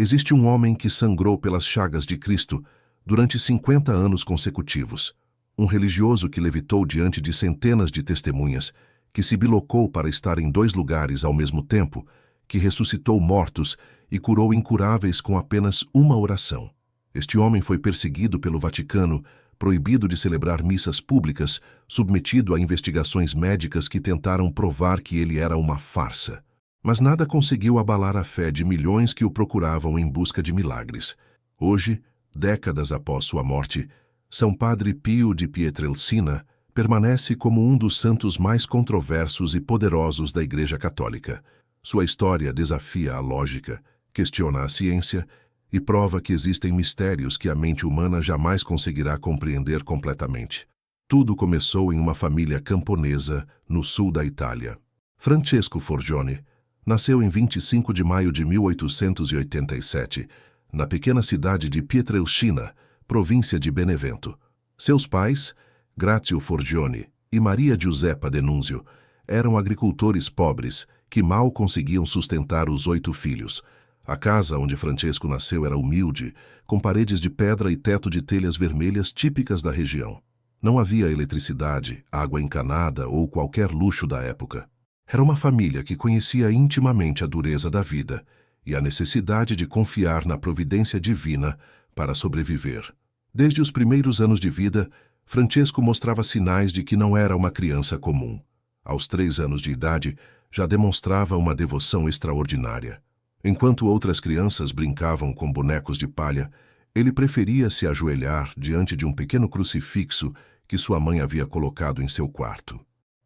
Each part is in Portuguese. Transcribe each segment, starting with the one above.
Existe um homem que sangrou pelas chagas de Cristo durante 50 anos consecutivos. Um religioso que levitou diante de centenas de testemunhas, que se bilocou para estar em 2 lugares ao mesmo tempo, que ressuscitou mortos e curou incuráveis com apenas uma oração. Este homem foi perseguido pelo Vaticano, proibido de celebrar missas públicas, submetido a investigações médicas que tentaram provar que ele era uma farsa. Mas nada conseguiu abalar a fé de milhões que o procuravam em busca de milagres. Hoje, décadas após sua morte, São Padre Pio de Pietrelcina permanece como um dos santos mais controversos e poderosos da Igreja Católica. Sua história desafia a lógica, questiona a ciência e prova que existem mistérios que a mente humana jamais conseguirá compreender completamente. Tudo começou em uma família camponesa no sul da Itália. Francesco Forgione nasceu em 25 de maio de 1887, na pequena cidade de Pietrelcina, província de Benevento. Seus pais, Grazio Forgione e Maria Giuseppa Denunzio, eram agricultores pobres que mal conseguiam sustentar os 8 filhos. A casa onde Francesco nasceu era humilde, com paredes de pedra e teto de telhas vermelhas típicas da região. Não havia eletricidade, água encanada ou qualquer luxo da época. Era uma família que conhecia intimamente a dureza da vida e a necessidade de confiar na providência divina para sobreviver. Desde os primeiros anos de vida, Francesco mostrava sinais de que não era uma criança comum. Aos 3 anos de idade, já demonstrava uma devoção extraordinária. Enquanto outras crianças brincavam com bonecos de palha, ele preferia se ajoelhar diante de um pequeno crucifixo que sua mãe havia colocado em seu quarto.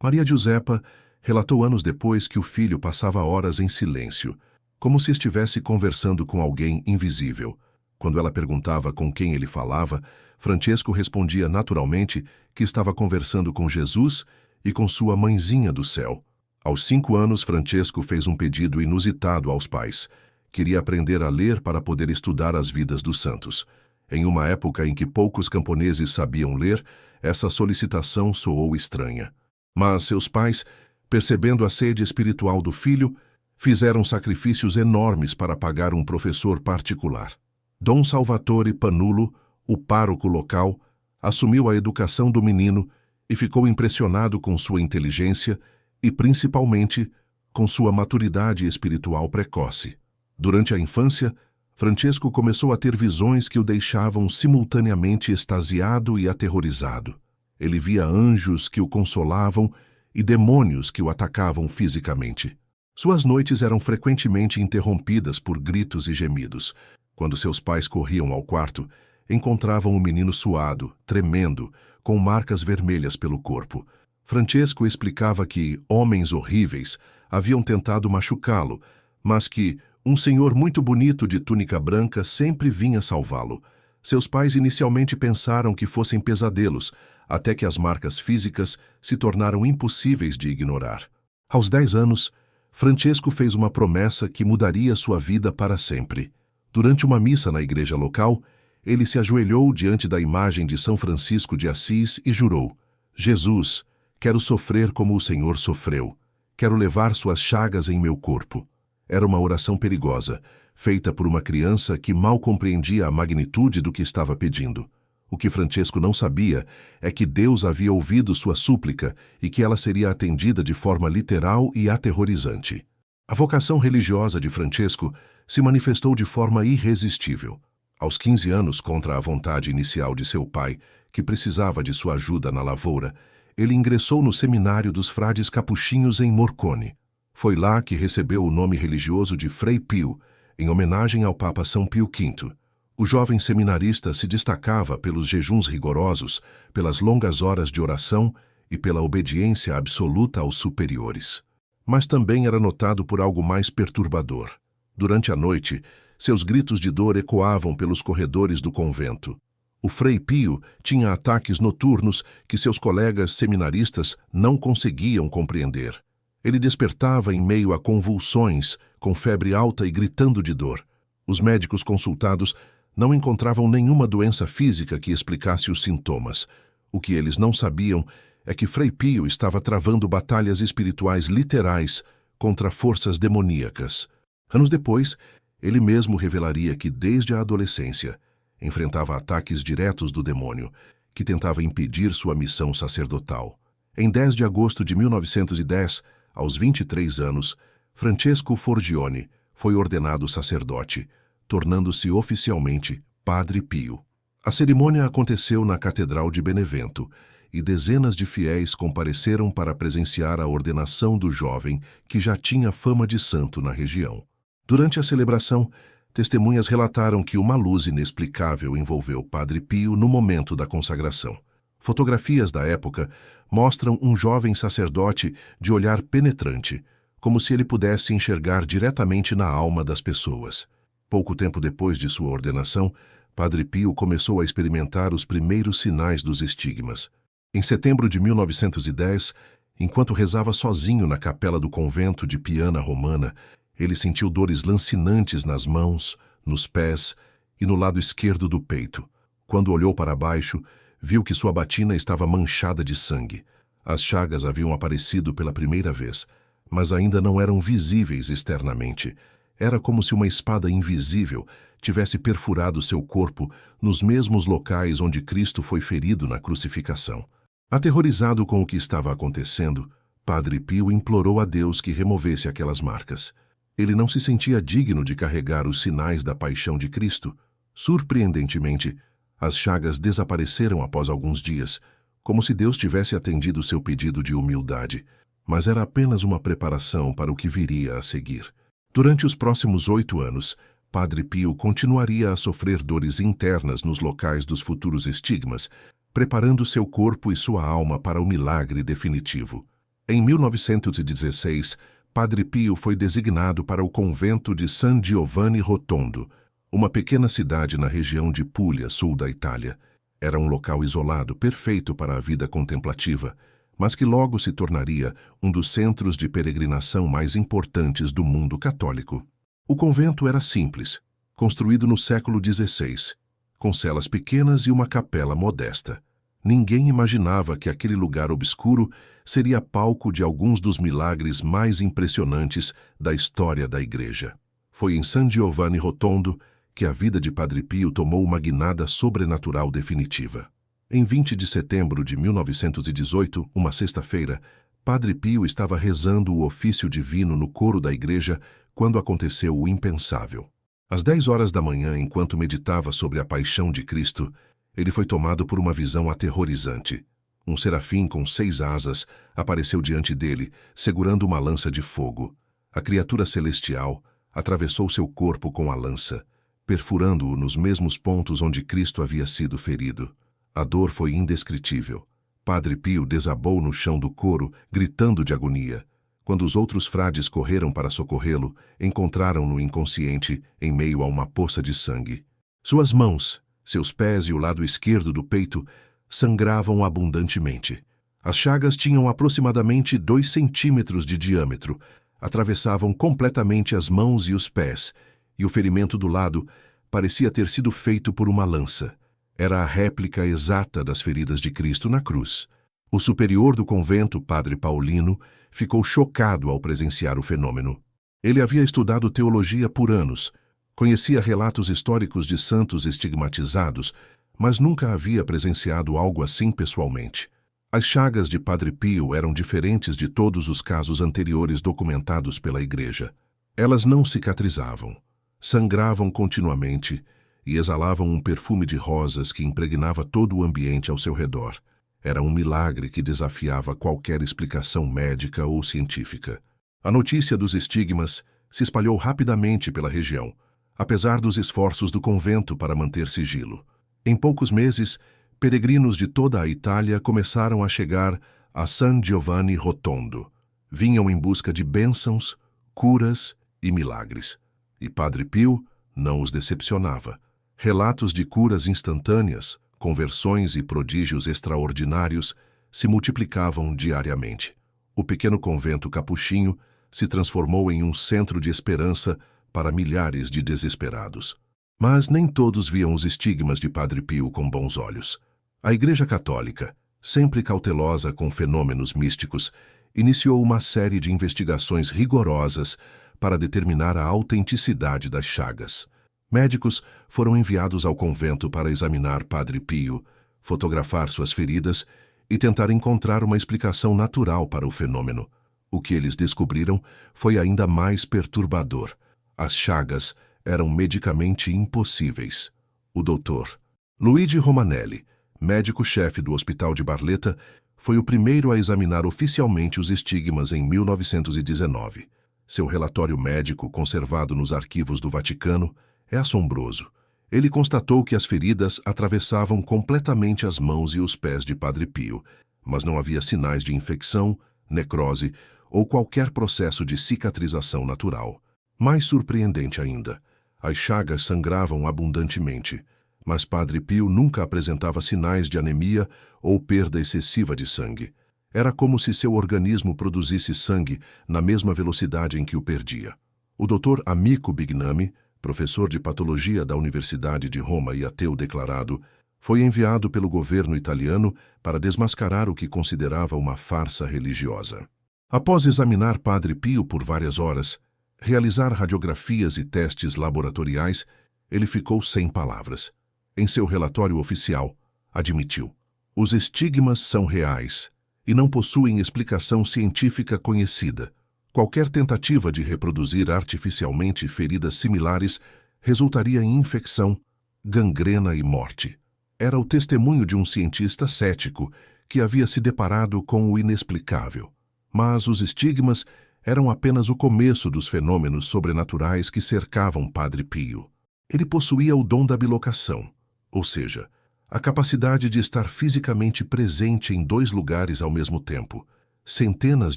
Maria Giuseppa relatou anos depois que o filho passava horas em silêncio, como se estivesse conversando com alguém invisível. Quando ela perguntava com quem ele falava, Francesco respondia naturalmente que estava conversando com Jesus e com sua mãezinha do céu. Aos 5 anos, Francesco fez um pedido inusitado aos pais. Queria aprender a ler para poder estudar as vidas dos santos. Em uma época em que poucos camponeses sabiam ler, essa solicitação soou estranha. Mas seus pais, percebendo a sede espiritual do filho, fizeram sacrifícios enormes para pagar um professor particular. Dom Salvatore Panulo, o pároco local, assumiu a educação do menino e ficou impressionado com sua inteligência e, principalmente, com sua maturidade espiritual precoce. Durante a infância, Francesco começou a ter visões que o deixavam simultaneamente extasiado e aterrorizado. Ele via anjos que o consolavam e demônios que o atacavam fisicamente. Suas noites eram frequentemente interrompidas por gritos e gemidos. Quando seus pais corriam ao quarto, encontravam o menino suado, tremendo, com marcas vermelhas pelo corpo. Francesco explicava que homens horríveis haviam tentado machucá-lo, mas que um senhor muito bonito de túnica branca sempre vinha salvá-lo. Seus pais inicialmente pensaram que fossem pesadelos, até que as marcas físicas se tornaram impossíveis de ignorar. Aos 10 anos, Francesco fez uma promessa que mudaria sua vida para sempre. Durante uma missa na igreja local, ele se ajoelhou diante da imagem de São Francisco de Assis e jurou: Jesus, quero sofrer como o Senhor sofreu. Quero levar suas chagas em meu corpo. Era uma oração perigosa, feita por uma criança que mal compreendia a magnitude do que estava pedindo. O que Francesco não sabia é que Deus havia ouvido sua súplica e que ela seria atendida de forma literal e aterrorizante. A vocação religiosa de Francesco se manifestou de forma irresistível. Aos 15 anos, contra a vontade inicial de seu pai, que precisava de sua ajuda na lavoura, ele ingressou no seminário dos frades capuchinhos em Morcone. Foi lá que recebeu o nome religioso de Frei Pio, em homenagem ao Papa São Pio V. O jovem seminarista se destacava pelos jejuns rigorosos, pelas longas horas de oração e pela obediência absoluta aos superiores. Mas também era notado por algo mais perturbador. Durante a noite, seus gritos de dor ecoavam pelos corredores do convento. O Frei Pio tinha ataques noturnos que seus colegas seminaristas não conseguiam compreender. Ele despertava em meio a convulsões, com febre alta e gritando de dor. Os médicos consultados não encontravam nenhuma doença física que explicasse os sintomas. O que eles não sabiam é que Frei Pio estava travando batalhas espirituais literais contra forças demoníacas. Anos depois, Ele mesmo revelaria que, desde a adolescência, enfrentava ataques diretos do demônio, que tentava impedir sua missão sacerdotal. Em 10 de agosto de 1910, aos 23 anos, Francesco Forgione foi ordenado sacerdote, tornando-se oficialmente Padre Pio. A cerimônia aconteceu na Catedral de Benevento, e dezenas de fiéis compareceram para presenciar a ordenação do jovem que já tinha fama de santo na região. Durante a celebração, testemunhas relataram que uma luz inexplicável envolveu Padre Pio no momento da consagração. Fotografias da época mostram um jovem sacerdote de olhar penetrante, como se ele pudesse enxergar diretamente na alma das pessoas. Pouco tempo depois de sua ordenação, Padre Pio começou a experimentar os primeiros sinais dos estigmas. Em setembro de 1910, enquanto rezava sozinho na capela do convento de Piana Romana, ele sentiu dores lancinantes nas mãos, nos pés e no lado esquerdo do peito. Quando olhou para baixo, viu que sua batina estava manchada de sangue. As chagas haviam aparecido pela primeira vez, mas ainda não eram visíveis externamente. Era como se uma espada invisível tivesse perfurado seu corpo nos mesmos locais onde Cristo foi ferido na crucificação. Aterrorizado com o que estava acontecendo, Padre Pio implorou a Deus que removesse aquelas marcas. Ele não se sentia digno de carregar os sinais da paixão de Cristo. Surpreendentemente, as chagas desapareceram após alguns dias, como se Deus tivesse atendido seu pedido de humildade. Mas era apenas uma preparação para o que viria a seguir. Durante os próximos 8 anos, Padre Pio continuaria a sofrer dores internas nos locais dos futuros estigmas, preparando seu corpo e sua alma para o milagre definitivo. Em 1916, Padre Pio foi designado para o convento de San Giovanni Rotondo, uma pequena cidade na região de Puglia, sul da Itália. Era um local isolado, perfeito para a vida contemplativa, mas que logo se tornaria um dos centros de peregrinação mais importantes do mundo católico. O convento era simples, construído no século XVI, com celas pequenas e uma capela modesta. Ninguém imaginava que aquele lugar obscuro seria palco de alguns dos milagres mais impressionantes da história da Igreja. Foi em San Giovanni Rotondo que a vida de Padre Pio tomou uma guinada sobrenatural definitiva. Em 20 de setembro de 1918, uma sexta-feira, Padre Pio estava rezando o ofício divino no coro da igreja quando aconteceu o impensável. Às 10 horas da manhã, enquanto meditava sobre a paixão de Cristo, ele foi tomado por uma visão aterrorizante. Um serafim com 6 asas apareceu diante dele, segurando uma lança de fogo. A criatura celestial atravessou seu corpo com a lança, perfurando-o nos mesmos pontos onde Cristo havia sido ferido. A dor foi indescritível. Padre Pio desabou no chão do coro, gritando de agonia. Quando os outros frades correram para socorrê-lo, encontraram-no inconsciente em meio a uma poça de sangue. Suas mãos, seus pés e o lado esquerdo do peito sangravam abundantemente. As chagas tinham aproximadamente 2 centímetros de diâmetro, atravessavam completamente as mãos e os pés, e o ferimento do lado parecia ter sido feito por uma lança. Era a réplica exata das feridas de Cristo na cruz. O superior do convento, Padre Paulino, ficou chocado ao presenciar o fenômeno. Ele havia estudado teologia por anos, conhecia relatos históricos de santos estigmatizados, mas nunca havia presenciado algo assim pessoalmente. As chagas de Padre Pio eram diferentes de todos os casos anteriores documentados pela Igreja. Elas não cicatrizavam, sangravam continuamente e exalavam um perfume de rosas que impregnava todo o ambiente ao seu redor. Era um milagre que desafiava qualquer explicação médica ou científica. A notícia dos estigmas se espalhou rapidamente pela região, apesar dos esforços do convento para manter sigilo. Em poucos meses, peregrinos de toda a Itália começaram a chegar a San Giovanni Rotondo. Vinham em busca de bênçãos, curas e milagres. E Padre Pio não os decepcionava. Relatos de curas instantâneas, conversões e prodígios extraordinários se multiplicavam diariamente. O pequeno convento capuchinho se transformou em um centro de esperança para milhares de desesperados. Mas nem todos viam os estigmas de Padre Pio com bons olhos. A Igreja Católica, sempre cautelosa com fenômenos místicos, iniciou uma série de investigações rigorosas para determinar a autenticidade das chagas. Médicos foram enviados ao convento para examinar Padre Pio, fotografar suas feridas e tentar encontrar uma explicação natural para o fenômeno. O que eles descobriram foi ainda mais perturbador. As chagas eram medicamente impossíveis. O Dr. Luigi Romanelli, médico-chefe do Hospital de Barletta, foi o primeiro a examinar oficialmente os estigmas em 1919. Seu relatório médico, conservado nos arquivos do Vaticano, é assombroso. Ele constatou que as feridas atravessavam completamente as mãos e os pés de Padre Pio, mas não havia sinais de infecção, necrose ou qualquer processo de cicatrização natural. Mais surpreendente ainda, as chagas sangravam abundantemente, mas Padre Pio nunca apresentava sinais de anemia ou perda excessiva de sangue. Era como se seu organismo produzisse sangue na mesma velocidade em que o perdia. O Dr. Amico Bignami, professor de patologia da Universidade de Roma e ateu declarado, foi enviado pelo governo italiano para desmascarar o que considerava uma farsa religiosa. Após examinar Padre Pio por várias horas, realizar radiografias e testes laboratoriais, ele ficou sem palavras. Em seu relatório oficial, admitiu: os estigmas são reais e não possuem explicação científica conhecida. Qualquer tentativa de reproduzir artificialmente feridas similares resultaria em infecção, gangrena e morte. Era o testemunho de um cientista cético que havia se deparado com o inexplicável. Mas os estigmas eram apenas o começo dos fenômenos sobrenaturais que cercavam Padre Pio. Ele possuía o dom da bilocação, ou seja, a capacidade de estar fisicamente presente em dois lugares ao mesmo tempo. Centenas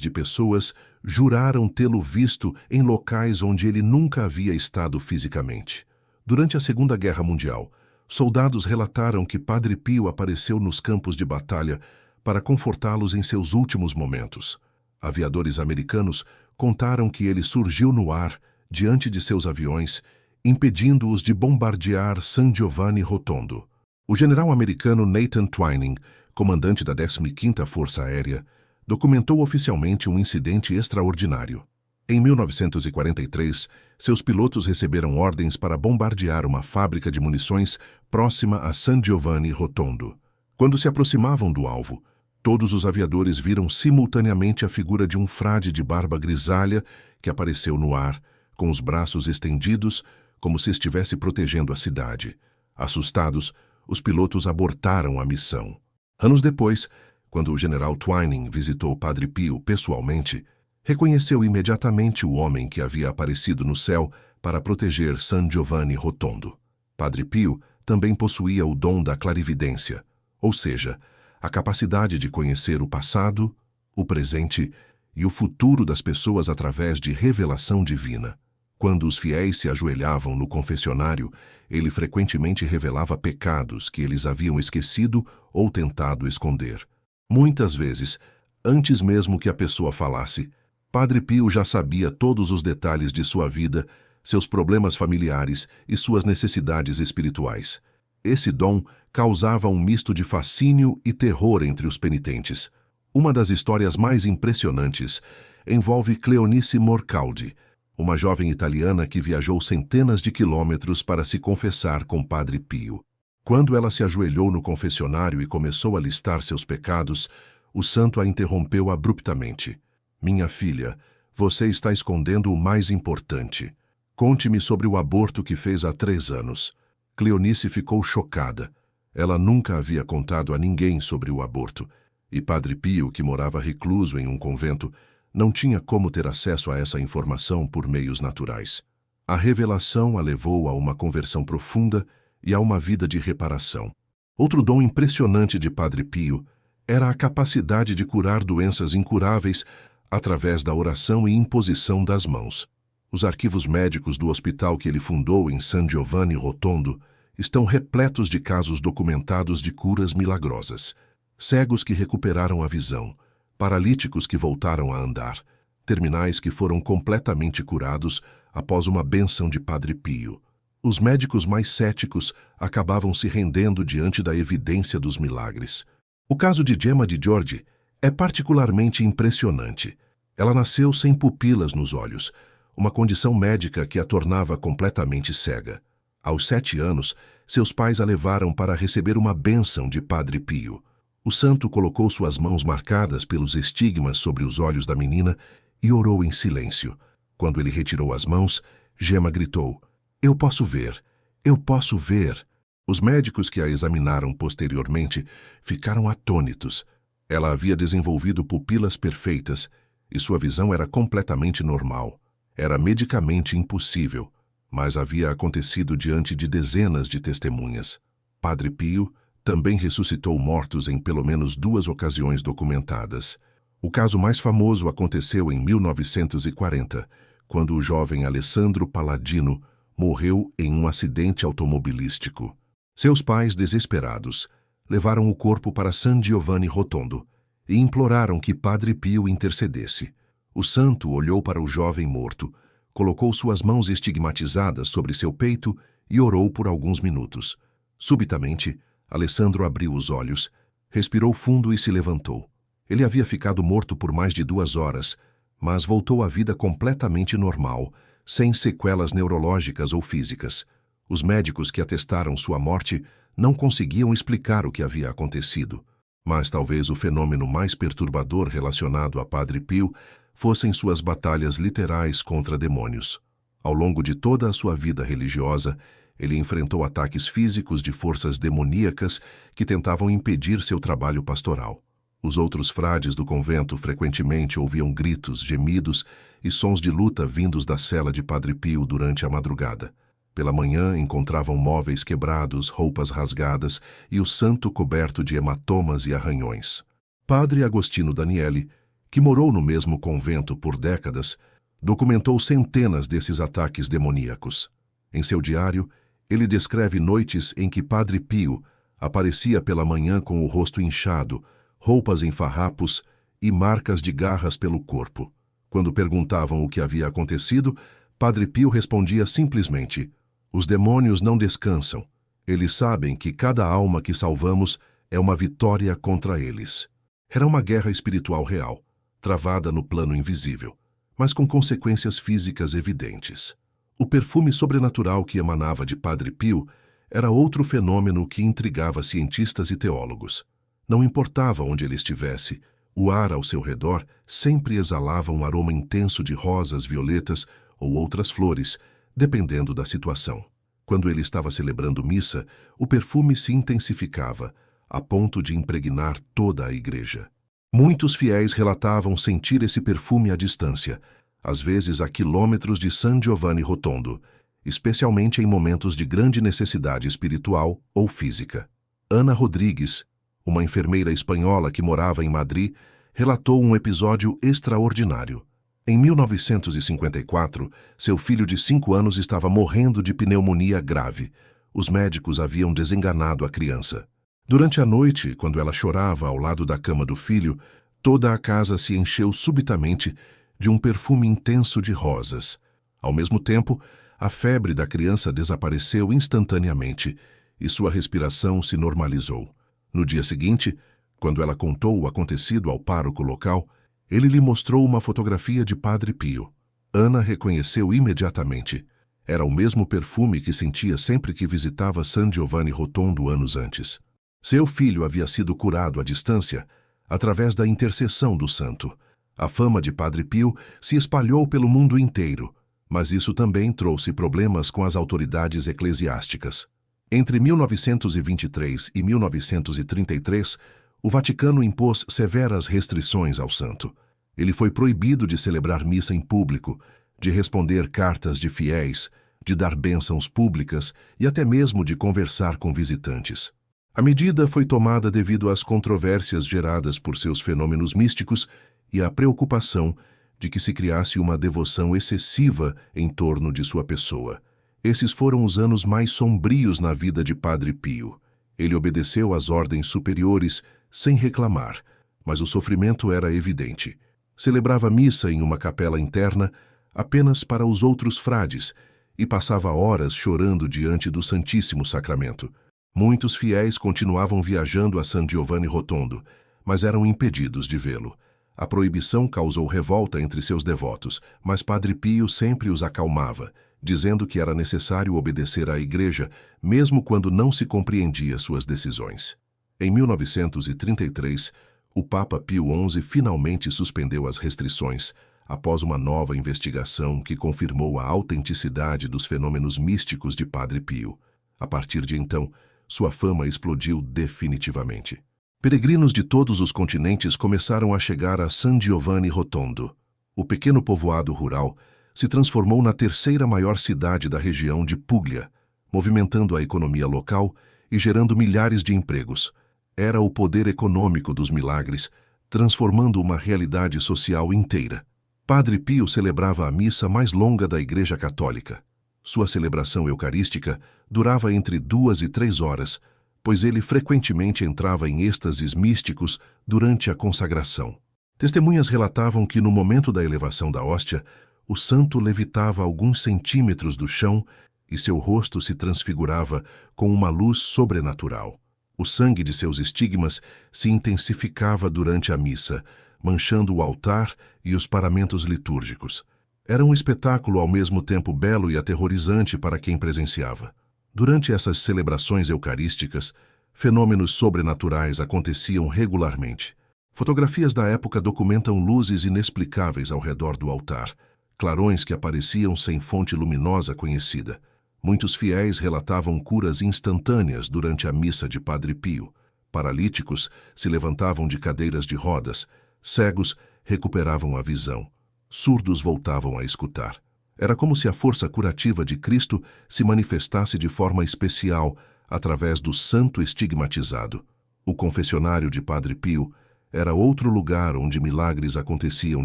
de pessoas juraram tê-lo visto em locais onde ele nunca havia estado fisicamente. Durante a Segunda Guerra Mundial, soldados relataram que Padre Pio apareceu nos campos de batalha para confortá-los em seus últimos momentos. Aviadores americanos contaram que ele surgiu no ar, diante de seus aviões, impedindo-os de bombardear San Giovanni Rotondo. O general americano Nathan Twining, comandante da 15ª Força Aérea, documentou oficialmente um incidente extraordinário. Em 1943, seus pilotos receberam ordens para bombardear uma fábrica de munições próxima a San Giovanni Rotondo. Quando se aproximavam do alvo, todos os aviadores viram simultaneamente a figura de um frade de barba grisalha que apareceu no ar, com os braços estendidos, como se estivesse protegendo a cidade. Assustados, os pilotos abortaram a missão. Anos depois, quando o general Twining visitou Padre Pio pessoalmente, reconheceu imediatamente o homem que havia aparecido no céu para proteger San Giovanni Rotondo. Padre Pio também possuía o dom da clarividência, ou seja, a capacidade de conhecer o passado, o presente e o futuro das pessoas através de revelação divina. Quando os fiéis se ajoelhavam no confessionário, ele frequentemente revelava pecados que eles haviam esquecido ou tentado esconder. Muitas vezes, antes mesmo que a pessoa falasse, Padre Pio já sabia todos os detalhes de sua vida, seus problemas familiares e suas necessidades espirituais. Esse dom causava um misto de fascínio e terror entre os penitentes. Uma das histórias mais impressionantes envolve Cleonice Morcaldi, uma jovem italiana que viajou centenas de quilômetros para se confessar com Padre Pio. Quando ela se ajoelhou no confessionário e começou a listar seus pecados, o santo a interrompeu abruptamente. Minha filha, você está escondendo o mais importante. Conte-me sobre o aborto que fez há 3 anos. Cleonice ficou chocada. Ela nunca havia contado a ninguém sobre o aborto, e Padre Pio, que morava recluso em um convento, não tinha como ter acesso a essa informação por meios naturais. A revelação a levou a uma conversão profunda e a uma vida de reparação. Outro dom impressionante de Padre Pio era a capacidade de curar doenças incuráveis através da oração e imposição das mãos. Os arquivos médicos do hospital que ele fundou em San Giovanni Rotondo estão repletos de casos documentados de curas milagrosas. Cegos que recuperaram a visão, paralíticos que voltaram a andar, terminais que foram completamente curados após uma bênção de Padre Pio. Os médicos mais céticos acabavam se rendendo diante da evidência dos milagres. O caso de Gemma Di Giorgi é particularmente impressionante. Ela nasceu sem pupilas nos olhos, uma condição médica que a tornava completamente cega. Aos 7 anos, seus pais a levaram para receber uma bênção de Padre Pio. O santo colocou suas mãos marcadas pelos estigmas sobre os olhos da menina e orou em silêncio. Quando ele retirou as mãos, Gemma gritou: "Eu posso ver! Eu posso ver!" Os médicos que a examinaram posteriormente ficaram atônitos. Ela havia desenvolvido pupilas perfeitas e sua visão era completamente normal. Era medicamente impossível, mas havia acontecido diante de dezenas de testemunhas. Padre Pio também ressuscitou mortos em pelo menos 2 ocasiões documentadas. O caso mais famoso aconteceu em 1940, quando o jovem Alessandro Palladino morreu em um acidente automobilístico. Seus pais, desesperados, levaram o corpo para San Giovanni Rotondo e imploraram que Padre Pio intercedesse. O santo olhou para o jovem morto, colocou suas mãos estigmatizadas sobre seu peito e orou por alguns minutos. Subitamente, Alessandro abriu os olhos, respirou fundo e se levantou. Ele havia ficado morto por mais de 2 horas, mas voltou à vida completamente normal, sem sequelas neurológicas ou físicas. Os médicos que atestaram sua morte não conseguiam explicar o que havia acontecido, mas talvez o fenômeno mais perturbador relacionado a Padre Pio fossem suas batalhas literais contra demônios. Ao longo de toda a sua vida religiosa, ele enfrentou ataques físicos de forças demoníacas que tentavam impedir seu trabalho pastoral. Os outros frades do convento frequentemente ouviam gritos, gemidos e sons de luta vindos da cela de Padre Pio durante a madrugada. Pela manhã encontravam móveis quebrados, roupas rasgadas e o santo coberto de hematomas e arranhões. Padre Agostino Danieli, que morou no mesmo convento por décadas, documentou centenas desses ataques demoníacos. Em seu diário, ele descreve noites em que Padre Pio aparecia pela manhã com o rosto inchado, roupas em farrapos e marcas de garras pelo corpo. Quando perguntavam o que havia acontecido, Padre Pio respondia simplesmente: "Os demônios não descansam. Eles sabem que cada alma que salvamos é uma vitória contra eles." Era uma guerra espiritual real, travada no plano invisível, mas com consequências físicas evidentes. O perfume sobrenatural que emanava de Padre Pio era outro fenômeno que intrigava cientistas e teólogos. Não importava onde ele estivesse, o ar ao seu redor sempre exalava um aroma intenso de rosas, violetas ou outras flores, dependendo da situação. Quando ele estava celebrando missa, o perfume se intensificava, a ponto de impregnar toda a igreja. Muitos fiéis relatavam sentir esse perfume à distância, às vezes a quilômetros de San Giovanni Rotondo, especialmente em momentos de grande necessidade espiritual ou física. Ana Rodrigues, uma enfermeira espanhola que morava em Madrid, relatou um episódio extraordinário. Em 1954, seu filho de 5 anos estava morrendo de pneumonia grave. Os médicos haviam desenganado a criança. Durante a noite, quando ela chorava ao lado da cama do filho, toda a casa se encheu subitamente de um perfume intenso de rosas. Ao mesmo tempo, a febre da criança desapareceu instantaneamente e sua respiração se normalizou. No dia seguinte, quando ela contou o acontecido ao pároco local, ele lhe mostrou uma fotografia de Padre Pio. Ana reconheceu imediatamente. Era o mesmo perfume que sentia sempre que visitava San Giovanni Rotondo anos antes. Seu filho havia sido curado à distância, através da intercessão do santo. A fama de Padre Pio se espalhou pelo mundo inteiro, mas isso também trouxe problemas com as autoridades eclesiásticas. Entre 1923 e 1933, o Vaticano impôs severas restrições ao santo. Ele foi proibido de celebrar missa em público, de responder cartas de fiéis, de dar bênçãos públicas e até mesmo de conversar com visitantes. A medida foi tomada devido às controvérsias geradas por seus fenômenos místicos e à preocupação de que se criasse uma devoção excessiva em torno de sua pessoa. Esses foram os anos mais sombrios na vida de Padre Pio. Ele obedeceu às ordens superiores sem reclamar, mas o sofrimento era evidente. Celebrava missa em uma capela interna apenas para os outros frades e passava horas chorando diante do Santíssimo Sacramento. Muitos fiéis continuavam viajando a San Giovanni Rotondo, mas eram impedidos de vê-lo. A proibição causou revolta entre seus devotos, mas Padre Pio sempre os acalmava, dizendo que era necessário obedecer à Igreja, mesmo quando não se compreendia suas decisões. Em 1933, o Papa Pio XI finalmente suspendeu as restrições, após uma nova investigação que confirmou a autenticidade dos fenômenos místicos de Padre Pio. A partir de então, sua fama explodiu definitivamente. Peregrinos de todos os continentes começaram a chegar a San Giovanni Rotondo. O pequeno povoado rural se transformou na terceira maior cidade da região de Puglia, movimentando a economia local e gerando milhares de empregos. Era o poder econômico dos milagres, transformando uma realidade social inteira. Padre Pio celebrava a missa mais longa da Igreja Católica. Sua celebração eucarística durava entre 2 e 3 horas, pois ele frequentemente entrava em êxtases místicos durante a consagração. Testemunhas relatavam que no momento da elevação da hóstia, o santo levitava alguns centímetros do chão e seu rosto se transfigurava com uma luz sobrenatural. O sangue de seus estigmas se intensificava durante a missa, manchando o altar e os paramentos litúrgicos. Era um espetáculo ao mesmo tempo belo e aterrorizante para quem presenciava. Durante essas celebrações eucarísticas, fenômenos sobrenaturais aconteciam regularmente. Fotografias da época documentam luzes inexplicáveis ao redor do altar, clarões que apareciam sem fonte luminosa conhecida. Muitos fiéis relatavam curas instantâneas durante a missa de Padre Pio. Paralíticos se levantavam de cadeiras de rodas, cegos recuperavam a visão, surdos voltavam a escutar. Era como se a força curativa de Cristo se manifestasse de forma especial através do santo estigmatizado. O confessionário de Padre Pio era outro lugar onde milagres aconteciam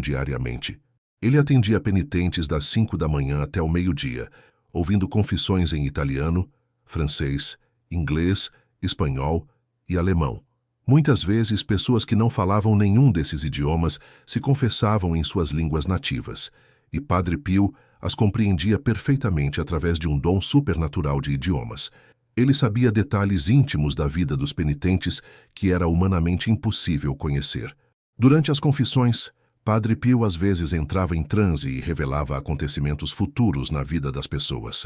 diariamente. Ele atendia penitentes das 5 da manhã até o meio-dia, ouvindo confissões em italiano, francês, inglês, espanhol e alemão. Muitas vezes, pessoas que não falavam nenhum desses idiomas se confessavam em suas línguas nativas, e Padre Pio as compreendia perfeitamente através de um dom supernatural de idiomas. Ele sabia detalhes íntimos da vida dos penitentes que era humanamente impossível conhecer. Durante as confissões, Padre Pio às vezes entrava em transe e revelava acontecimentos futuros na vida das pessoas.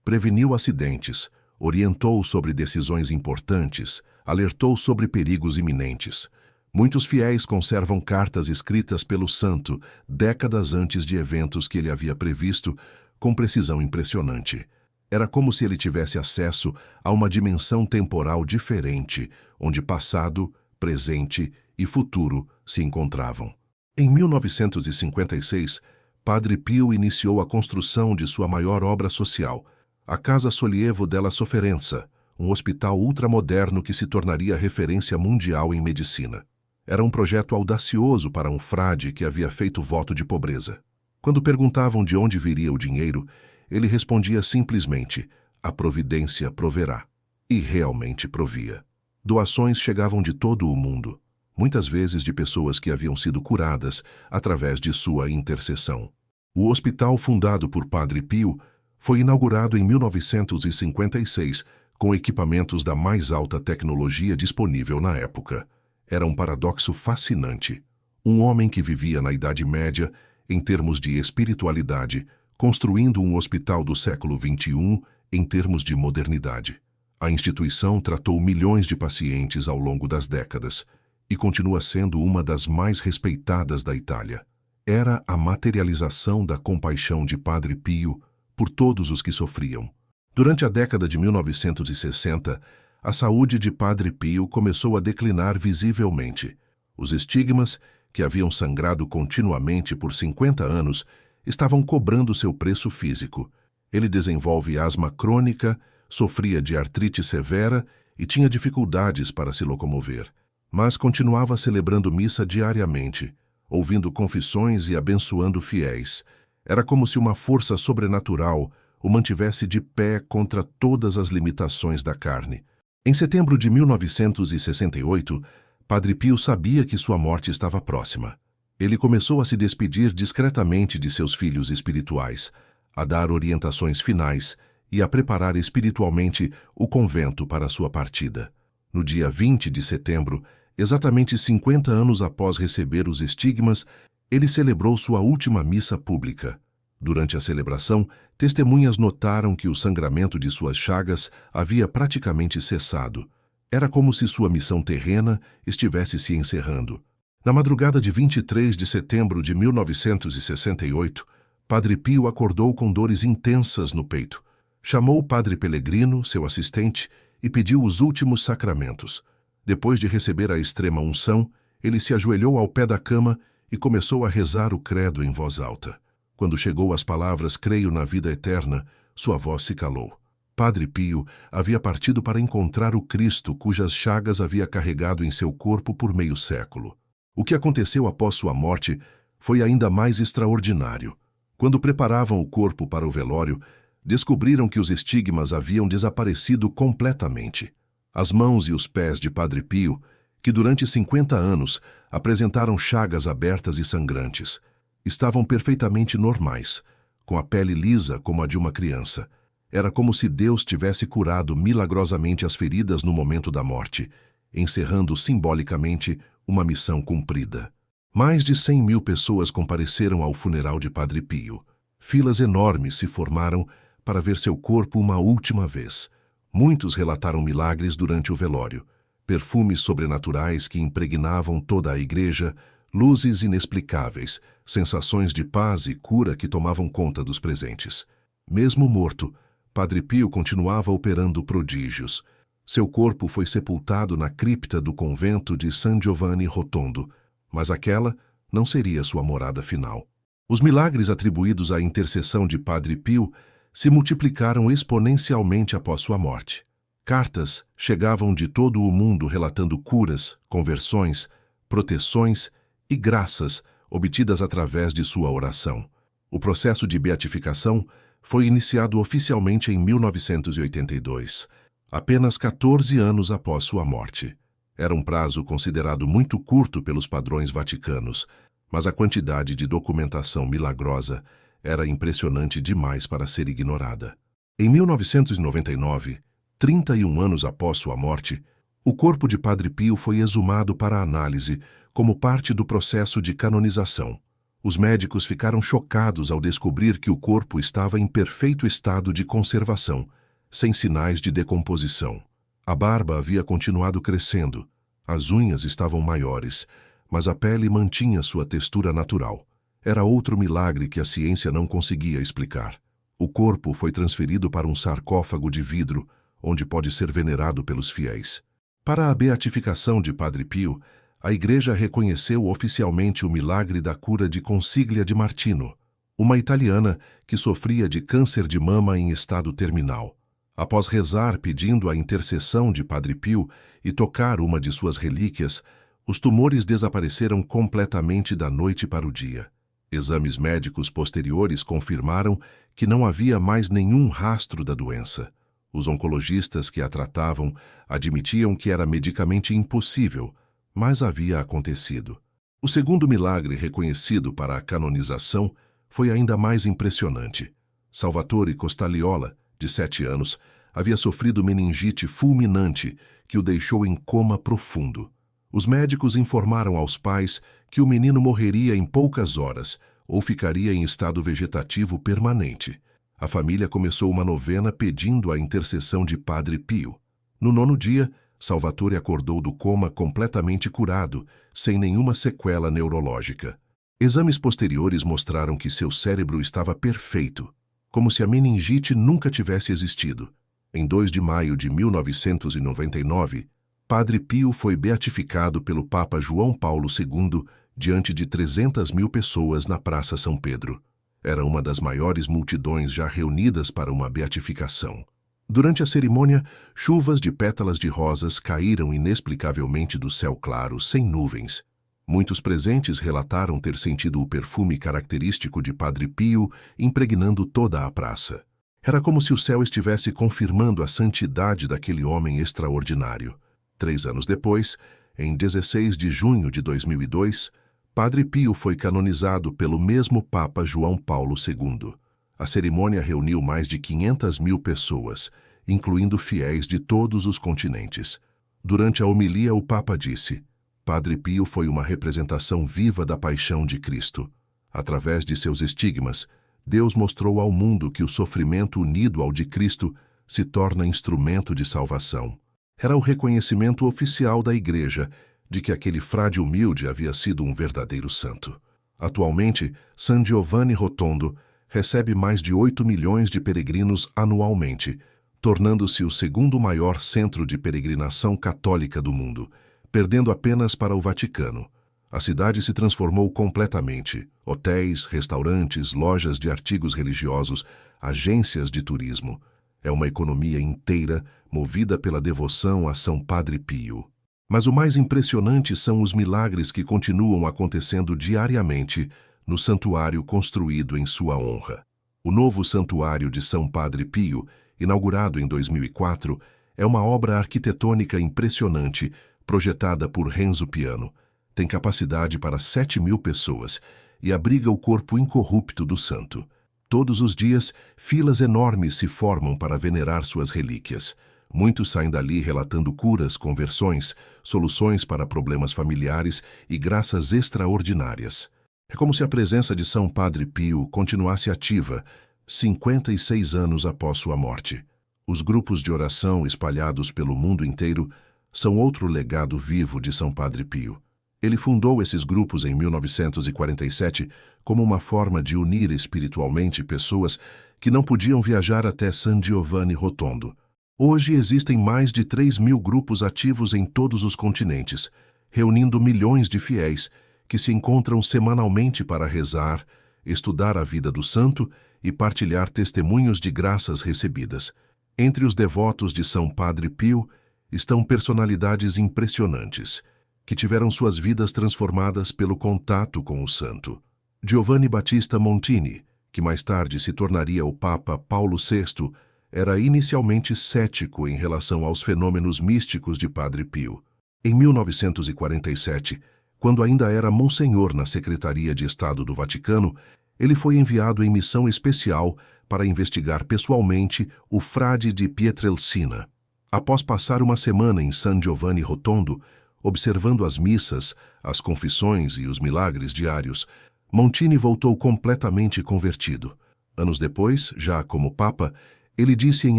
Preveniu acidentes, orientou sobre decisões importantes, alertou sobre perigos iminentes. Muitos fiéis conservam cartas escritas pelo santo décadas antes de eventos que ele havia previsto com precisão impressionante. Era como se ele tivesse acesso a uma dimensão temporal diferente, onde passado, presente e futuro se encontravam. Em 1956, Padre Pio iniciou a construção de sua maior obra social, a Casa Sollievo della Sofferenza, um hospital ultramoderno que se tornaria referência mundial em medicina. Era um projeto audacioso para um frade que havia feito voto de pobreza. Quando perguntavam de onde viria o dinheiro, ele respondia simplesmente: a providência proverá. E realmente provia. Doações chegavam de todo o mundo, muitas vezes de pessoas que haviam sido curadas através de sua intercessão. O hospital fundado por Padre Pio foi inaugurado em 1956 com equipamentos da mais alta tecnologia disponível na época. Era um paradoxo fascinante. Um homem que vivia na Idade Média, em termos de espiritualidade, construindo um hospital do século XXI em termos de modernidade. A instituição tratou milhões de pacientes ao longo das décadas e continua sendo uma das mais respeitadas da Itália. Era a materialização da compaixão de Padre Pio por todos os que sofriam. Durante a década de 1960, a saúde de Padre Pio começou a declinar visivelmente. Os estigmas, que haviam sangrado continuamente por 50 anos, estavam cobrando seu preço físico. Ele desenvolve asma crônica, sofria de artrite severa e tinha dificuldades para se locomover. Mas continuava celebrando missa diariamente, ouvindo confissões e abençoando fiéis. Era como se uma força sobrenatural o mantivesse de pé contra todas as limitações da carne. Em setembro de 1968, Padre Pio sabia que sua morte estava próxima. Ele começou a se despedir discretamente de seus filhos espirituais, a dar orientações finais e a preparar espiritualmente o convento para sua partida. No dia 20 de setembro, Exatamente 50 anos após receber os estigmas, ele celebrou sua última missa pública. Durante a celebração, testemunhas notaram que o sangramento de suas chagas havia praticamente cessado. Era como se sua missão terrena estivesse se encerrando. Na madrugada de 23 de setembro de 1968, Padre Pio acordou com dores intensas no peito. Chamou o Padre Pellegrino, seu assistente, e pediu os últimos sacramentos. Depois de receber a extrema unção, ele se ajoelhou ao pé da cama e começou a rezar o credo em voz alta. Quando chegou às palavras "creio na vida eterna", sua voz se calou. Padre Pio havia partido para encontrar o Cristo cujas chagas havia carregado em seu corpo por meio século. O que aconteceu após sua morte foi ainda mais extraordinário. Quando preparavam o corpo para o velório, descobriram que os estigmas haviam desaparecido completamente. As mãos e os pés de Padre Pio, que durante 50 anos apresentaram chagas abertas e sangrantes, estavam perfeitamente normais, com a pele lisa como a de uma criança. Era como se Deus tivesse curado milagrosamente as feridas no momento da morte, encerrando simbolicamente uma missão cumprida. Mais de 100.000 pessoas compareceram ao funeral de Padre Pio. Filas enormes se formaram para ver seu corpo uma última vez. Muitos relataram milagres durante o velório, perfumes sobrenaturais que impregnavam toda a igreja, luzes inexplicáveis, sensações de paz e cura que tomavam conta dos presentes. Mesmo morto, Padre Pio continuava operando prodígios. Seu corpo foi sepultado na cripta do convento de San Giovanni Rotondo, mas aquela não seria sua morada final. Os milagres atribuídos à intercessão de Padre Pio se multiplicaram exponencialmente após sua morte. Cartas chegavam de todo o mundo relatando curas, conversões, proteções e graças obtidas através de sua oração. O processo de beatificação foi iniciado oficialmente em 1982, apenas 14 anos após sua morte. Era um prazo considerado muito curto pelos padrões vaticanos, mas a quantidade de documentação milagrosa era impressionante demais para ser ignorada. Em 1999, 31 anos após sua morte, o corpo de Padre Pio foi exumado para análise como parte do processo de canonização. Os médicos ficaram chocados ao descobrir que o corpo estava em perfeito estado de conservação, sem sinais de decomposição. A barba havia continuado crescendo, as unhas estavam maiores, mas a pele mantinha sua textura natural. Era outro milagre que a ciência não conseguia explicar. O corpo foi transferido para um sarcófago de vidro, onde pode ser venerado pelos fiéis. Para a beatificação de Padre Pio, a Igreja reconheceu oficialmente o milagre da cura de Consiglia de Martino, uma italiana que sofria de câncer de mama em estado terminal. Após rezar pedindo a intercessão de Padre Pio e tocar uma de suas relíquias, os tumores desapareceram completamente da noite para o dia. Exames médicos posteriores confirmaram que não havia mais nenhum rastro da doença. Os oncologistas que a tratavam admitiam que era medicamente impossível, mas havia acontecido. O segundo milagre reconhecido para a canonização foi ainda mais impressionante. Salvatore Costagliola, de 7 anos, havia sofrido meningite fulminante que o deixou em coma profundo. Os médicos informaram aos pais que o menino morreria em poucas horas ou ficaria em estado vegetativo permanente. A família começou uma novena pedindo a intercessão de Padre Pio. No 9º dia, Salvatore acordou do coma completamente curado, sem nenhuma sequela neurológica. Exames posteriores mostraram que seu cérebro estava perfeito, como se a meningite nunca tivesse existido. Em 2 de maio de 1999, Padre Pio foi beatificado pelo Papa João Paulo II diante de 300.000 pessoas na Praça São Pedro. Era uma das maiores multidões já reunidas para uma beatificação. Durante a cerimônia, chuvas de pétalas de rosas caíram inexplicavelmente do céu claro, sem nuvens. Muitos presentes relataram ter sentido o perfume característico de Padre Pio impregnando toda a praça. Era como se o céu estivesse confirmando a santidade daquele homem extraordinário. 3 anos depois, em 16 de junho de 2002, Padre Pio foi canonizado pelo mesmo Papa João Paulo II. A cerimônia reuniu mais de 500.000 pessoas, incluindo fiéis de todos os continentes. Durante a homilia, o Papa disse: Padre Pio foi uma representação viva da paixão de Cristo. Através de seus estigmas, Deus mostrou ao mundo que o sofrimento unido ao de Cristo se torna instrumento de salvação. Era o reconhecimento oficial da Igreja de que aquele frade humilde havia sido um verdadeiro santo. Atualmente, San Giovanni Rotondo recebe mais de 8 milhões de peregrinos anualmente, tornando-se o segundo maior centro de peregrinação católica do mundo, perdendo apenas para o Vaticano. A cidade se transformou completamente. Hotéis, restaurantes, lojas de artigos religiosos, agências de turismo. É uma economia inteira movida pela devoção a São Padre Pio. Mas o mais impressionante são os milagres que continuam acontecendo diariamente no santuário construído em sua honra. O novo santuário de São Padre Pio, inaugurado em 2004, é uma obra arquitetônica impressionante, projetada por Renzo Piano. Tem capacidade para 7.000 pessoas e abriga o corpo incorrupto do santo. Todos os dias, filas enormes se formam para venerar suas relíquias. Muitos saem dali relatando curas, conversões, soluções para problemas familiares e graças extraordinárias. É como se a presença de São Padre Pio continuasse ativa, 56 anos após sua morte. Os grupos de oração espalhados pelo mundo inteiro são outro legado vivo de São Padre Pio. Ele fundou esses grupos em 1947 como uma forma de unir espiritualmente pessoas que não podiam viajar até San Giovanni Rotondo. Hoje existem mais de 3.000 grupos ativos em todos os continentes, reunindo milhões de fiéis que se encontram semanalmente para rezar, estudar a vida do santo e partilhar testemunhos de graças recebidas. Entre os devotos de São Padre Pio estão personalidades impressionantes, que tiveram suas vidas transformadas pelo contato com o santo. Giovanni Battista Montini, que mais tarde se tornaria o Papa Paulo VI, era inicialmente cético em relação aos fenômenos místicos de Padre Pio. Em 1947, quando ainda era monsenhor na Secretaria de Estado do Vaticano, ele foi enviado em missão especial para investigar pessoalmente o frade de Pietrelcina. Após passar uma semana em San Giovanni Rotondo, observando as missas, as confissões e os milagres diários, Montini voltou completamente convertido. Anos depois, já como Papa, ele disse em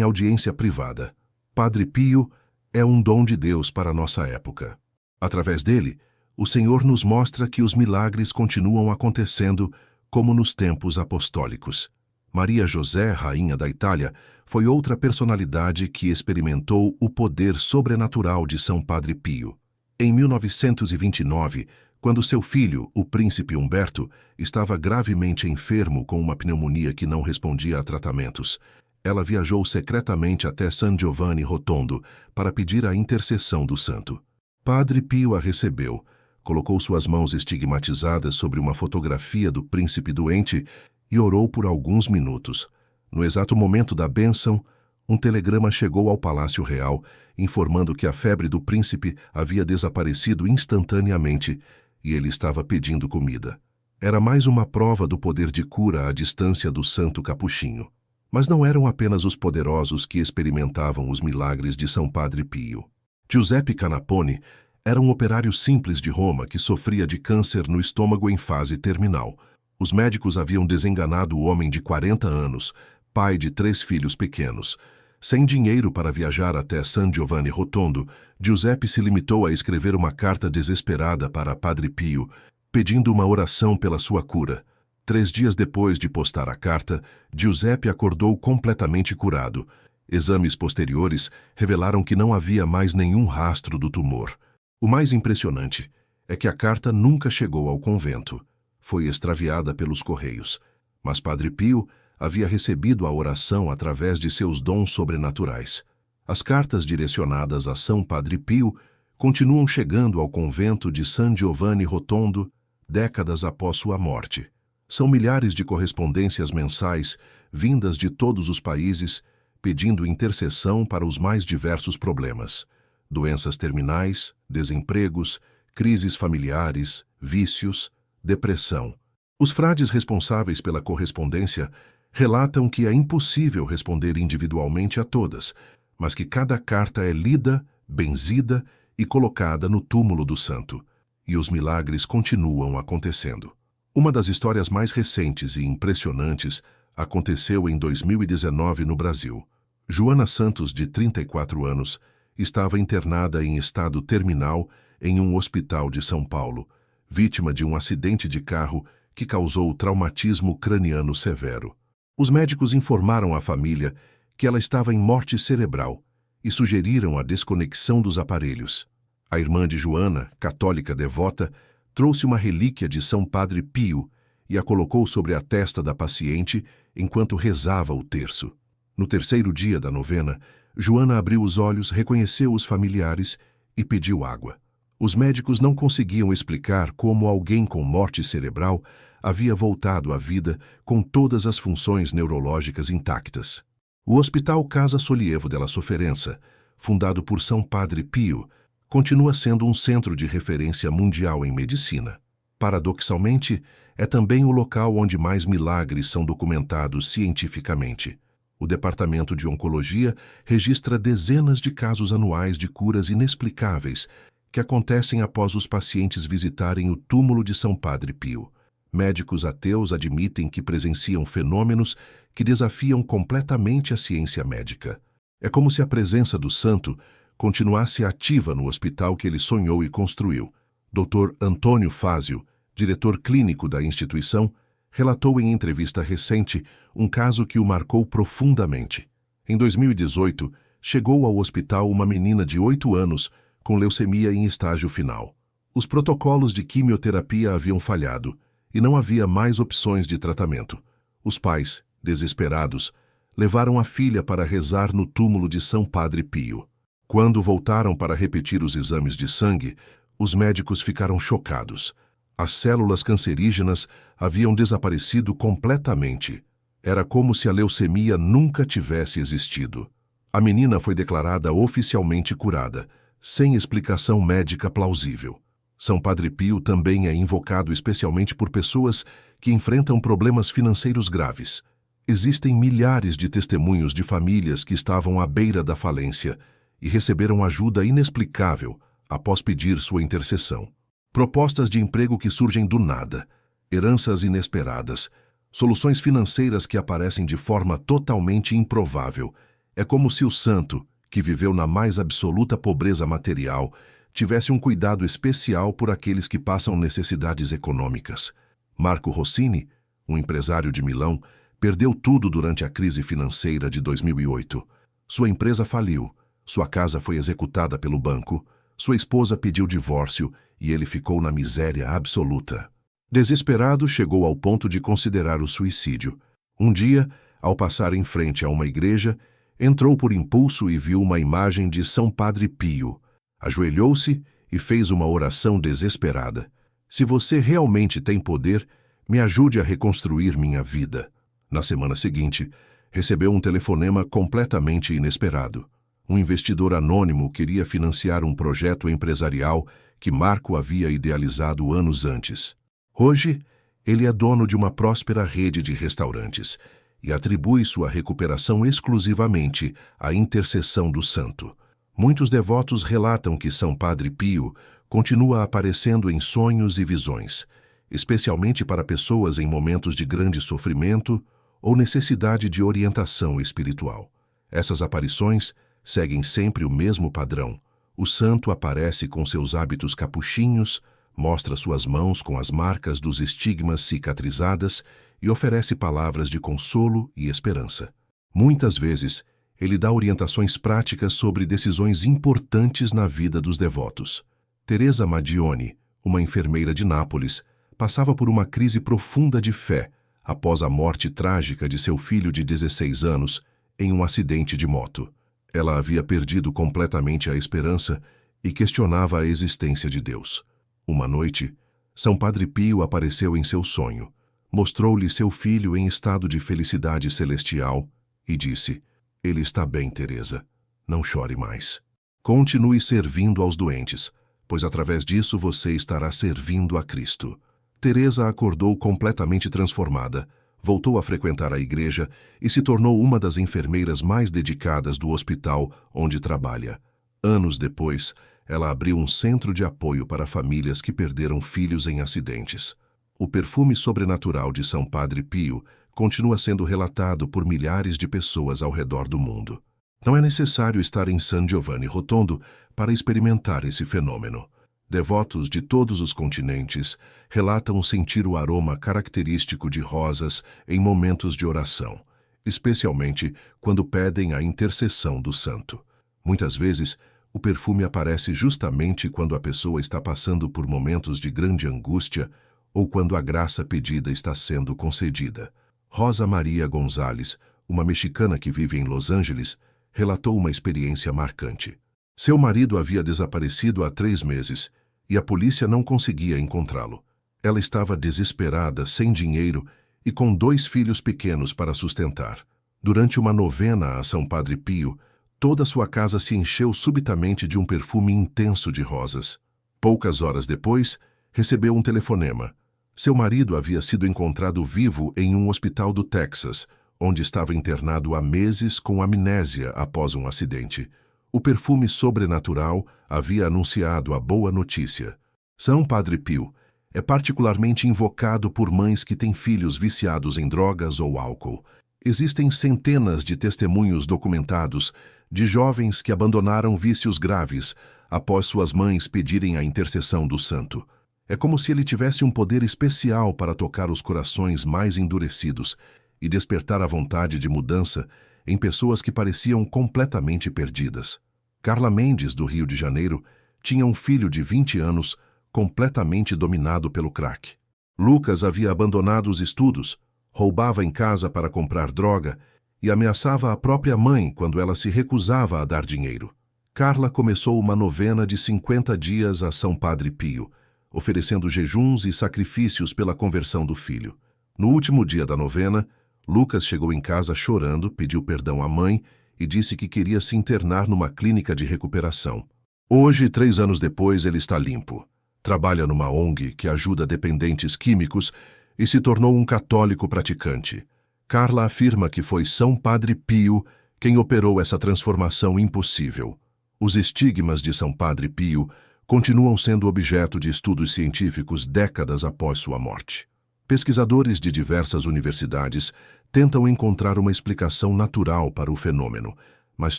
audiência privada: Padre Pio é um dom de Deus para a nossa época. Através dele, o Senhor nos mostra que os milagres continuam acontecendo como nos tempos apostólicos. Maria José, rainha da Itália, foi outra personalidade que experimentou o poder sobrenatural de São Padre Pio. Em 1929, quando seu filho, o príncipe Umberto, estava gravemente enfermo com uma pneumonia que não respondia a tratamentos, ela viajou secretamente até San Giovanni Rotondo para pedir a intercessão do santo. Padre Pio a recebeu, colocou suas mãos estigmatizadas sobre uma fotografia do príncipe doente e orou por alguns minutos. No exato momento da bênção, um telegrama chegou ao Palácio Real, informando que a febre do príncipe havia desaparecido instantaneamente e ele estava pedindo comida. Era mais uma prova do poder de cura à distância do santo capuchinho. Mas não eram apenas os poderosos que experimentavam os milagres de São Padre Pio. Giuseppe Canapone era um operário simples de Roma que sofria de câncer no estômago em fase terminal. Os médicos haviam desenganado o homem de 40 anos, pai de 3 filhos pequenos. Sem dinheiro para viajar até San Giovanni Rotondo, Giuseppe se limitou a escrever uma carta desesperada para Padre Pio, pedindo uma oração pela sua cura. 3 dias depois de postar a carta, Giuseppe acordou completamente curado. Exames posteriores revelaram que não havia mais nenhum rastro do tumor. O mais impressionante é que a carta nunca chegou ao convento. Foi extraviada pelos correios. Mas Padre Pio havia recebido a oração através de seus dons sobrenaturais. As cartas direcionadas a São Padre Pio continuam chegando ao convento de San Giovanni Rotondo décadas após sua morte. São milhares de correspondências mensais, vindas de todos os países, pedindo intercessão para os mais diversos problemas: doenças terminais, desempregos, crises familiares, vícios, depressão. Os frades responsáveis pela correspondência relatam que é impossível responder individualmente a todas, mas que cada carta é lida, benzida e colocada no túmulo do santo. e os milagres continuam acontecendo. Uma das histórias mais recentes e impressionantes aconteceu em 2019 no Brasil. Joana Santos, de 34 anos, estava internada em estado terminal em um hospital de São Paulo, vítima de um acidente de carro que causou traumatismo craniano severo. Os médicos informaram à família que ela estava em morte cerebral e sugeriram a desconexão dos aparelhos. A irmã de Joana, católica devota, trouxe uma relíquia de São Padre Pio e a colocou sobre a testa da paciente enquanto rezava o terço. No terceiro dia da novena, Joana abriu os olhos, reconheceu os familiares e pediu água. Os médicos não conseguiam explicar como alguém com morte cerebral havia voltado à vida com todas as funções neurológicas intactas. O Hospital Casa Sollievo della Sofferenza, fundado por São Padre Pio, continua sendo um centro de referência mundial em medicina. Paradoxalmente, é também o local onde mais milagres são documentados cientificamente. O Departamento de Oncologia registra dezenas de casos anuais de curas inexplicáveis que acontecem após os pacientes visitarem o túmulo de São Padre Pio. Médicos ateus admitem que presenciam fenômenos que desafiam completamente a ciência médica. É como se a presença do santo continuasse ativa no hospital que ele sonhou e construiu. Dr. Antônio Fázio, diretor clínico da instituição, relatou em entrevista recente um caso que o marcou profundamente. Em 2018, chegou ao hospital uma menina de 8 anos com leucemia em estágio final. Os protocolos de quimioterapia haviam falhado e não havia mais opções de tratamento. Os pais, desesperados, levaram a filha para rezar no túmulo de São Padre Pio. Quando voltaram para repetir os exames de sangue, os médicos ficaram chocados. As células cancerígenas haviam desaparecido completamente. Era como se a leucemia nunca tivesse existido. A menina foi declarada oficialmente curada, sem explicação médica plausível. São Padre Pio também é invocado especialmente por pessoas que enfrentam problemas financeiros graves. Existem milhares de testemunhos de famílias que estavam à beira da falência e receberam ajuda inexplicável após pedir sua intercessão. Propostas de emprego que surgem do nada, heranças inesperadas, soluções financeiras que aparecem de forma totalmente improvável. É como se o santo, que viveu na mais absoluta pobreza material, tivesse um cuidado especial por aqueles que passam necessidades econômicas. Marco Rossini, um empresário de Milão, perdeu tudo durante a crise financeira de 2008. Sua empresa faliu, sua casa foi executada pelo banco, sua esposa pediu divórcio e ele ficou na miséria absoluta. Desesperado, chegou ao ponto de considerar o suicídio. Um dia, ao passar em frente a uma igreja, entrou por impulso e viu uma imagem de São Padre Pio. Ajoelhou-se e fez uma oração desesperada. Se você realmente tem poder, me ajude a reconstruir minha vida. Na semana seguinte, recebeu um telefonema completamente inesperado. Um investidor anônimo queria financiar um projeto empresarial que Marco havia idealizado anos antes. Hoje, ele é dono de uma próspera rede de restaurantes e atribui sua recuperação exclusivamente à intercessão do santo. Muitos devotos relatam que São Padre Pio continua aparecendo em sonhos e visões, especialmente para pessoas em momentos de grande sofrimento ou necessidade de orientação espiritual. Essas aparições seguem sempre o mesmo padrão. O santo aparece com seus hábitos capuchinhos, mostra suas mãos com as marcas dos estigmas cicatrizadas e oferece palavras de consolo e esperança. Muitas vezes, ele dá orientações práticas sobre decisões importantes na vida dos devotos. Teresa Madioni, uma enfermeira de Nápoles, passava por uma crise profunda de fé após a morte trágica de seu filho de 16 anos em um acidente de moto. Ela havia perdido completamente a esperança e questionava a existência de Deus. Uma noite, São Padre Pio apareceu em seu sonho, mostrou-lhe seu filho em estado de felicidade celestial e disse: "Ele está bem, Teresa. Não chore mais. Continue servindo aos doentes, pois através disso você estará servindo a Cristo." Teresa acordou completamente transformada, voltou a frequentar a igreja e se tornou uma das enfermeiras mais dedicadas do hospital onde trabalha. Anos depois, ela abriu um centro de apoio para famílias que perderam filhos em acidentes. O perfume sobrenatural de São Padre Pio continua sendo relatado por milhares de pessoas ao redor do mundo. Não é necessário estar em San Giovanni Rotondo para experimentar esse fenômeno. Devotos de todos os continentes relatam sentir o aroma característico de rosas em momentos de oração, especialmente quando pedem a intercessão do santo. Muitas vezes, o perfume aparece justamente quando a pessoa está passando por momentos de grande angústia ou quando a graça pedida está sendo concedida. Rosa Maria Gonzalez, uma mexicana que vive em Los Angeles, relatou uma experiência marcante. Seu marido havia desaparecido há 3 meses e a polícia não conseguia encontrá-lo. Ela estava desesperada, sem dinheiro e com 2 filhos pequenos para sustentar. Durante uma novena a São Padre Pio, toda sua casa se encheu subitamente de um perfume intenso de rosas. Poucas horas depois, recebeu um telefonema. Seu marido havia sido encontrado vivo em um hospital do Texas, onde estava internado há meses com amnésia após um acidente. O perfume sobrenatural havia anunciado a boa notícia. São Padre Pio é particularmente invocado por mães que têm filhos viciados em drogas ou álcool. Existem centenas de testemunhos documentados de jovens que abandonaram vícios graves após suas mães pedirem a intercessão do santo. É como se ele tivesse um poder especial para tocar os corações mais endurecidos e despertar a vontade de mudança em pessoas que pareciam completamente perdidas. Carla Mendes, do Rio de Janeiro, tinha um filho de 20 anos completamente dominado pelo crack. Lucas havia abandonado os estudos, roubava em casa para comprar droga e ameaçava a própria mãe quando ela se recusava a dar dinheiro. Carla começou uma novena de 50 dias a São Padre Pio, oferecendo jejuns e sacrifícios pela conversão do filho. No último dia da novena, Lucas chegou em casa chorando, pediu perdão à mãe e disse que queria se internar numa clínica de recuperação. Hoje, 3 anos depois, ele está limpo. Trabalha numa ONG que ajuda dependentes químicos e se tornou um católico praticante. Carla afirma que foi São Padre Pio quem operou essa transformação impossível. Os estigmas de São Padre Pio continuam sendo objeto de estudos científicos décadas após sua morte. Pesquisadores de diversas universidades tentam encontrar uma explicação natural para o fenômeno, mas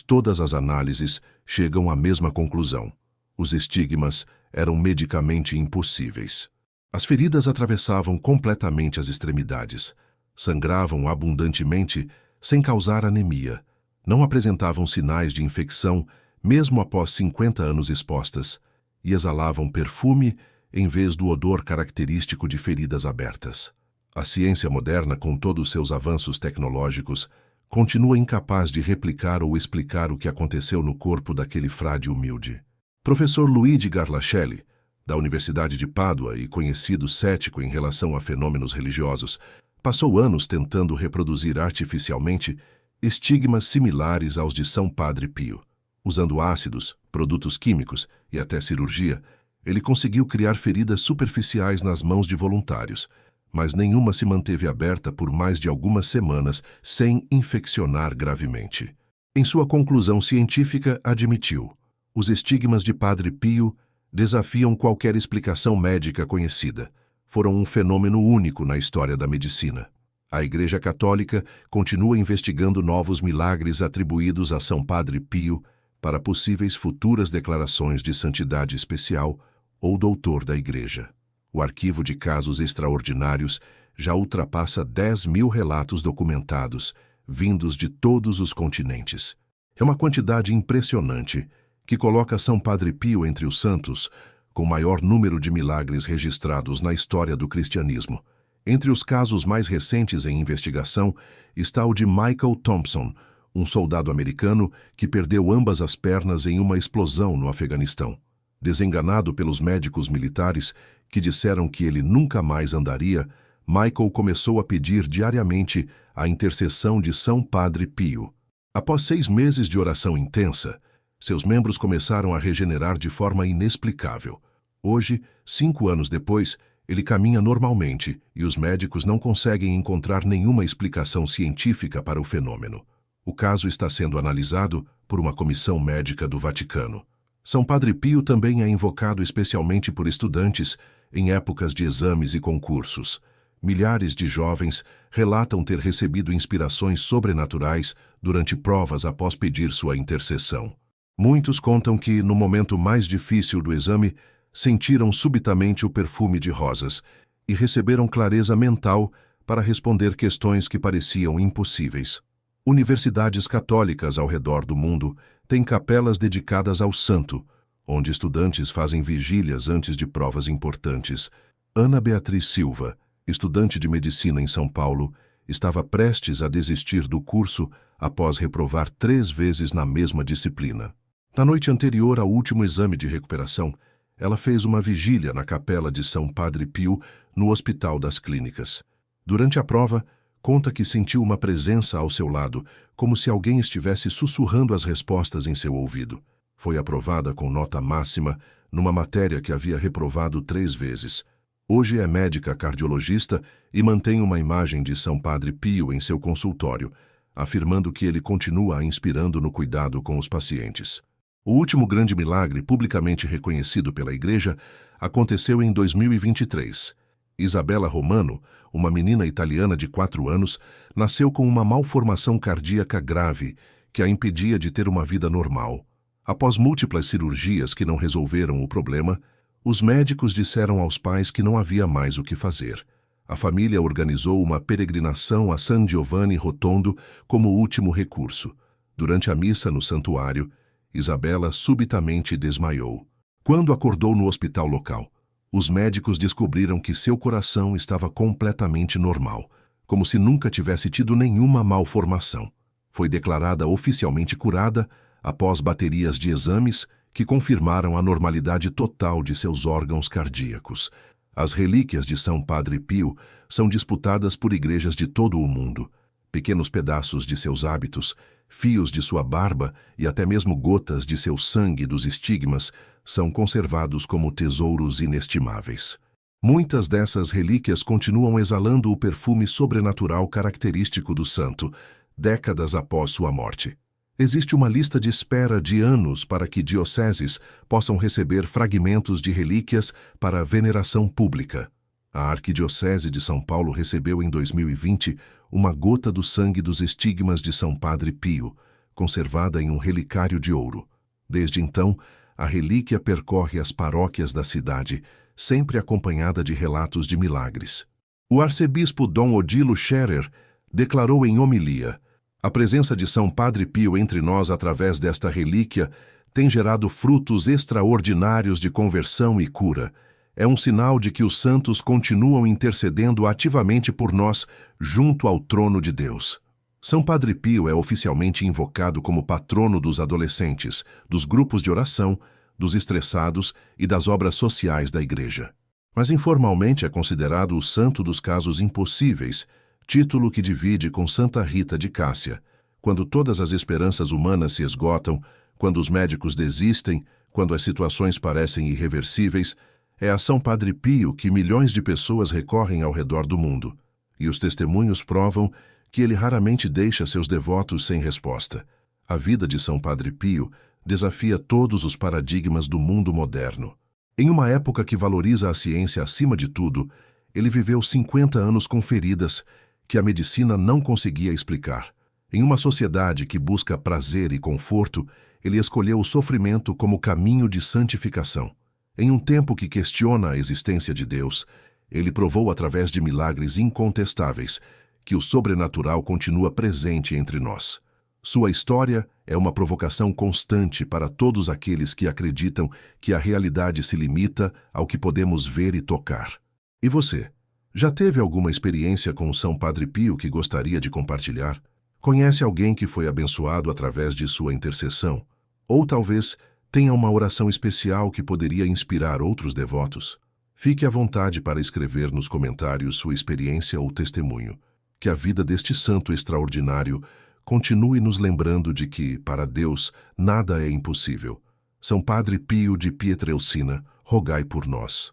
todas as análises chegam à mesma conclusão. Os estigmas eram medicamente impossíveis. As feridas atravessavam completamente as extremidades, sangravam abundantemente sem causar anemia, não apresentavam sinais de infecção mesmo após 50 anos expostas, e exalavam perfume em vez do odor característico de feridas abertas. A ciência moderna, com todos os seus avanços tecnológicos, continua incapaz de replicar ou explicar o que aconteceu no corpo daquele frade humilde. Professor Luigi Garlacelli, da Universidade de Pádua e conhecido cético em relação a fenômenos religiosos, passou anos tentando reproduzir artificialmente estigmas similares aos de São Padre Pio. Usando ácidos, produtos químicos e até cirurgia, ele conseguiu criar feridas superficiais nas mãos de voluntários, mas nenhuma se manteve aberta por mais de algumas semanas sem infeccionar gravemente. Em sua conclusão científica, admitiu: os estigmas de Padre Pio desafiam qualquer explicação médica conhecida. Foram um fenômeno único na história da medicina. A Igreja Católica continua investigando novos milagres atribuídos a São Padre Pio para possíveis futuras declarações de santidade especial ou doutor da Igreja. O arquivo de casos extraordinários já ultrapassa 10.000 relatos documentados, vindos de todos os continentes. É uma quantidade impressionante que coloca São Padre Pio entre os santos com maior número de milagres registrados na história do cristianismo. Entre os casos mais recentes em investigação está o de Michael Thompson, um soldado americano que perdeu ambas as pernas em uma explosão no Afeganistão. Desenganado pelos médicos militares, que disseram que ele nunca mais andaria, Michael começou a pedir diariamente a intercessão de São Padre Pio. Após 6 meses de oração intensa, seus membros começaram a regenerar de forma inexplicável. Hoje, 5 anos depois, ele caminha normalmente e os médicos não conseguem encontrar nenhuma explicação científica para o fenômeno. O caso está sendo analisado por uma comissão médica do Vaticano. São Padre Pio também é invocado especialmente por estudantes em épocas de exames e concursos. Milhares de jovens relatam ter recebido inspirações sobrenaturais durante provas após pedir sua intercessão. Muitos contam que, no momento mais difícil do exame, sentiram subitamente o perfume de rosas e receberam clareza mental para responder questões que pareciam impossíveis. Universidades católicas ao redor do mundo têm capelas dedicadas ao santo, onde estudantes fazem vigílias antes de provas importantes. Ana Beatriz Silva, estudante de medicina em São Paulo, estava prestes a desistir do curso após reprovar 3 vezes na mesma disciplina. Na noite anterior ao último exame de recuperação, ela fez uma vigília na capela de São Padre Pio, no Hospital das Clínicas. Durante a prova, conta que sentiu uma presença ao seu lado, como se alguém estivesse sussurrando as respostas em seu ouvido. Foi aprovada com nota máxima numa matéria que havia reprovado 3 vezes. Hoje é médica cardiologista e mantém uma imagem de São Padre Pio em seu consultório, afirmando que ele continua a inspirando no cuidado com os pacientes. O último grande milagre publicamente reconhecido pela Igreja aconteceu em 2023. Isabela Romano, uma menina italiana de 4 anos, nasceu com uma malformação cardíaca grave que a impedia de ter uma vida normal. Após múltiplas cirurgias que não resolveram o problema, os médicos disseram aos pais que não havia mais o que fazer. A família organizou uma peregrinação a San Giovanni Rotondo como último recurso. Durante a missa no santuário, Isabela subitamente desmaiou. Quando acordou no hospital local, os médicos descobriram que seu coração estava completamente normal, como se nunca tivesse tido nenhuma malformação. Foi declarada oficialmente curada após baterias de exames que confirmaram a normalidade total de seus órgãos cardíacos. As relíquias de São Padre Pio são disputadas por igrejas de todo o mundo. Pequenos pedaços de seus hábitos, fios de sua barba e até mesmo gotas de seu sangue dos estigmas são conservados como tesouros inestimáveis. Muitas dessas relíquias continuam exalando o perfume sobrenatural característico do santo, décadas após sua morte. Existe uma lista de espera de anos para que dioceses possam receber fragmentos de relíquias para veneração pública. A Arquidiocese de São Paulo recebeu em 2020 uma gota do sangue dos estigmas de São Padre Pio, conservada em um relicário de ouro. Desde então, a relíquia percorre as paróquias da cidade, sempre acompanhada de relatos de milagres. O arcebispo Dom Odilo Scherer declarou em homilia: "A presença de São Padre Pio entre nós através desta relíquia tem gerado frutos extraordinários de conversão e cura. É um sinal de que os santos continuam intercedendo ativamente por nós junto ao trono de Deus." São Padre Pio é oficialmente invocado como patrono dos adolescentes, dos grupos de oração, dos estressados e das obras sociais da Igreja. Mas informalmente é considerado o santo dos casos impossíveis, título que divide com Santa Rita de Cássia. Quando todas as esperanças humanas se esgotam, quando os médicos desistem, quando as situações parecem irreversíveis, é a São Padre Pio que milhões de pessoas recorrem ao redor do mundo. E os testemunhos provam que ele raramente deixa seus devotos sem resposta. A vida de São Padre Pio desafia todos os paradigmas do mundo moderno. Em uma época que valoriza a ciência acima de tudo, ele viveu 50 anos com feridas que a medicina não conseguia explicar. Em uma sociedade que busca prazer e conforto, ele escolheu o sofrimento como caminho de santificação. Em um tempo que questiona a existência de Deus, ele provou através de milagres incontestáveis que o sobrenatural continua presente entre nós. Sua história é uma provocação constante para todos aqueles que acreditam que a realidade se limita ao que podemos ver e tocar. E você? Já teve alguma experiência com São Padre Pio que gostaria de compartilhar? Conhece alguém que foi abençoado através de sua intercessão? Ou talvez tenha uma oração especial que poderia inspirar outros devotos? Fique à vontade para escrever nos comentários sua experiência ou testemunho. Que a vida deste santo extraordinário continue nos lembrando de que, para Deus, nada é impossível. São Padre Pio de Pietrelcina, rogai por nós.